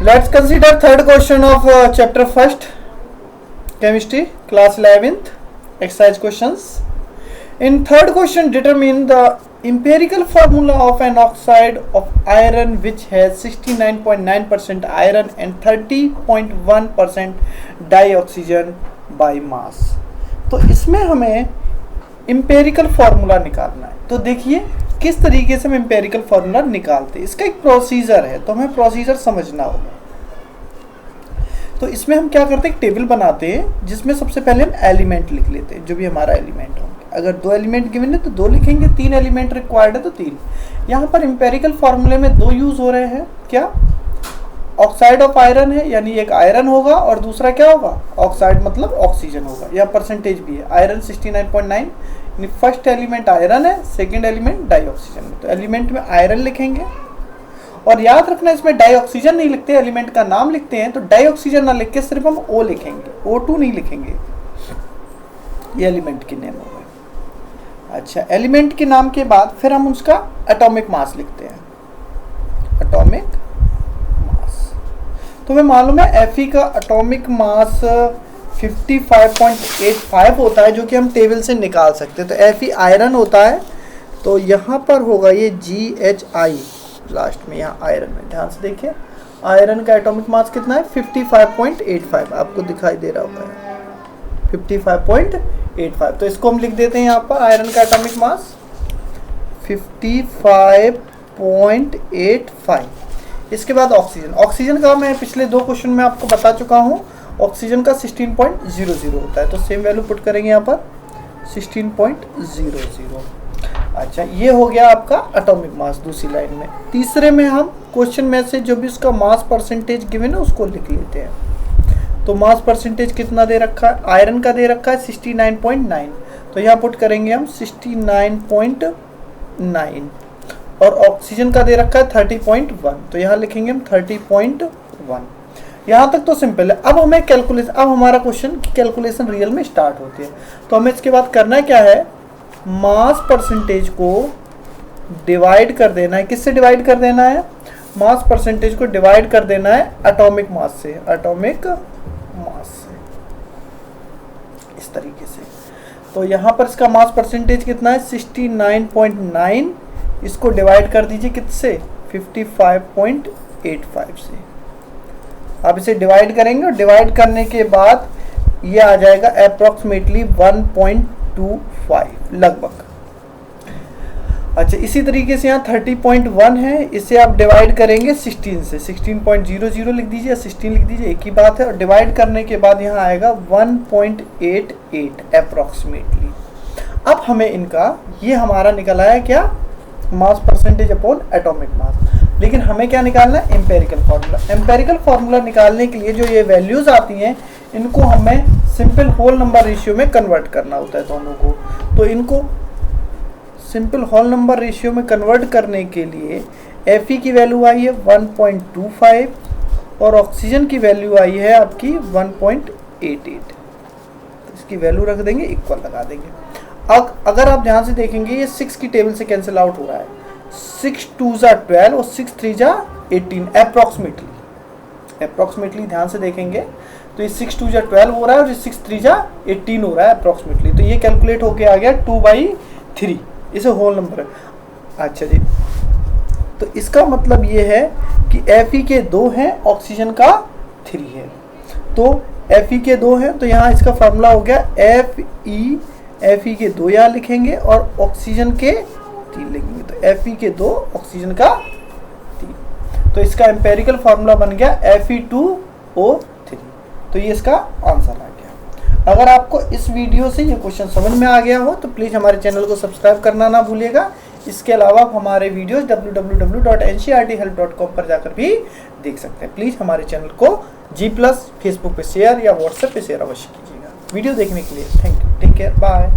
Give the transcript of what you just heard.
Let's consider third question of chapter first, chemistry, class 11th, exercise questions. In third question, determine the empirical formula of an oxide of iron which has 69.9% iron and 30.1% dioxygen by mass. तो इसमें हमें empirical formula निकालना है। तो देखिए किस तरीके से हम एम्पिरिकल फार्मूला निकालते हैं, इसका एक प्रोसीजर है, तो हमें प्रोसीजर समझना होगा। तो इसमें हम क्या करते हैं, एक टेबल बनाते हैं जिसमें सबसे पहले हम एलिमेंट लिख लेते हैं, जो भी हमारा एलिमेंट होंगे। अगर 2 एलिमेंट गिवन है तो 2 लिखेंगे, 3 एलिमेंट रिक्वायर्ड है तो 3। यहाँ पर एम्पिरिकल फार्मूले में 2 यूज हो रहे हैं। क्या? ऑक्साइड ऑफ आयरन है, यानी एक आयरन होगा और दूसरा क्या होगा, ऑक्साइड मतलब ऑक्सीजन होगा। यह परसेंटेज भी है, आयरन 69.9, यानी फर्स्ट एलिमेंट आयरन है, सेकेंड एलिमेंट डाइऑक्सीजन है। तो एलिमेंट में आयरन लिखेंगे और याद रखना इसमें डाइऑक्सीजन नहीं लिखते, एलिमेंट का नाम लिखते हैं। तो डाइऑक्सीजन ना लिख के सिर्फ हम O लिखेंगे, O2 नहीं लिखेंगे। ये एलिमेंट के नेम हो गए। अच्छा, एलिमेंट के नाम के बाद फिर हम उसका एटॉमिक मास लिखते हैं, एटॉमिक मास। तो हमें मालूम है Fe का एटॉमिक मास 55.85 होता है, जो कि हम टेबल से निकाल सकते हैं। तो Fe आयरन होता है, तो यहाँ पर होगा ये GHI लास्ट में, यहाँ आयरन में। ध्यान से देखिए, आयरन का एटॉमिक मास कितना है, 55.85, आपको दिखाई दे रहा होगा 55.85। तो इसको हम लिख देते हैं यहाँ पर, आयरन का एटॉमिक मास 55.85। इसके बाद ऑक्सीजन, ऑक्सीजन का मैं पिछले 2 क्वेश्चन में आपको बता चुका हूँ, ऑक्सीजन का 16.00 होता है। तो सेम वैल्यू पुट करेंगे यहाँ पर 16.00। अच्छा, ये हो गया आपका एटॉमिक मास दूसरी लाइन में। तीसरे में हम क्वेश्चन में से जो भी उसका मास परसेंटेज गिवन है उसको लिख लेते हैं। तो मास परसेंटेज कितना दे रखा है, आयरन का दे रखा है 69.9, तो यहाँ पुट करेंगे हम 69.9, और ऑक्सीजन का दे रखा है 30.1, तो यहाँ लिखेंगे हम 30.1। यहाँ तक तो सिंपल है। अब हमें कैलकुलेशन, अब हमारा क्वेश्चन की कैलकुलेशन रियल में स्टार्ट होती है। तो हमें इसके बाद करना क्या है, मास परसेंटेज को डिवाइड कर देना है। किससे डिवाइड कर देना है, मास परसेंटेज को डिवाइड कर देना है एटॉमिक मास से, एटॉमिक मास से, इस तरीके से। तो यहाँ पर इसका मास परसेंटेज कितना है, 69.9, इसको डिवाइड कर दीजिए किससे, 55.85 से। आप इसे डिवाइड करेंगे और डिवाइड करने के बाद ये आ जाएगा अप्रॉक्सीमेटली 1.25 लगभग। अच्छा, इसी तरीके से यहाँ 30.1 है, इसे आप डिवाइड करेंगे 16 से, 16.00 लिख दीजिए, 16 लिख दीजिए, एक ही बात है। और डिवाइड करने के बाद यहाँ आएगा 1.88 अप्रॉक्सीमेटली। अब हमें इनका, ये हमारा निकल आया क्या, mass percentage upon atomic mass. लेकिन हमें क्या निकालना है, एम्पेरिकल फार्मूला। एम्पेरिकल फार्मूला निकालने के लिए जो ये वैल्यूज आती हैं, इनको हमें सिंपल होल नंबर रेशियो में कन्वर्ट करना होता है दोनों को। तो इनको सिंपल होल नंबर रेशियो में कन्वर्ट करने के लिए Fe की वैल्यू आई है 1.25 और ऑक्सीजन की वैल्यू आई है आपकी 1.88। तो इसकी वैल्यू रख देंगे, इक्वल लगा देंगे। अब अगर आप ध्यान से देखेंगे, ये 6 की टेबल से कैंसिल आउट हो रहा है, 6 2 जा 12 और 6 3 जा 18 अप्रॉक्सीमेटली ध्यान से देखेंगे तो ये 6 2 जा 12 हो रहा है और ये 6 3 जा 18 हो रहा है अप्रॉक्सीमेटली। तो ये कैलकुलेट होके आ गया 2/3, इसे होल नंबर है। अच्छा जी, तो इसका मतलब ये है कि Fe के 2 हैं, ऑक्सीजन का 3 है। तो Fe के 2 हैं, तो यहाँ इसका फार्मूला हो गया Fe के 2 यहाँ लिखेंगे और ऑक्सीजन के 3 लिखेंगे। तो Fe के 2, ऑक्सीजन का 3। तो इसका एम्पेरिकल फार्मूला बन गया Fe2O3। तो ये इसका आंसर आ गया। अगर आपको इस वीडियो से ये क्वेश्चन समझ में आ गया हो तो प्लीज़ हमारे चैनल को सब्सक्राइब करना ना भूलिएगा। इसके अलावा आप हमारे वीडियोस www.ncrthelp.com पर जाकर भी देख सकते हैं। प्लीज़ हमारे चैनल को G+ फेसबुक पे शेयर या व्हाट्सएप पे शेयर अवश्य कीजिएगा। वीडियो देखने के लिए thank you, take care, bye.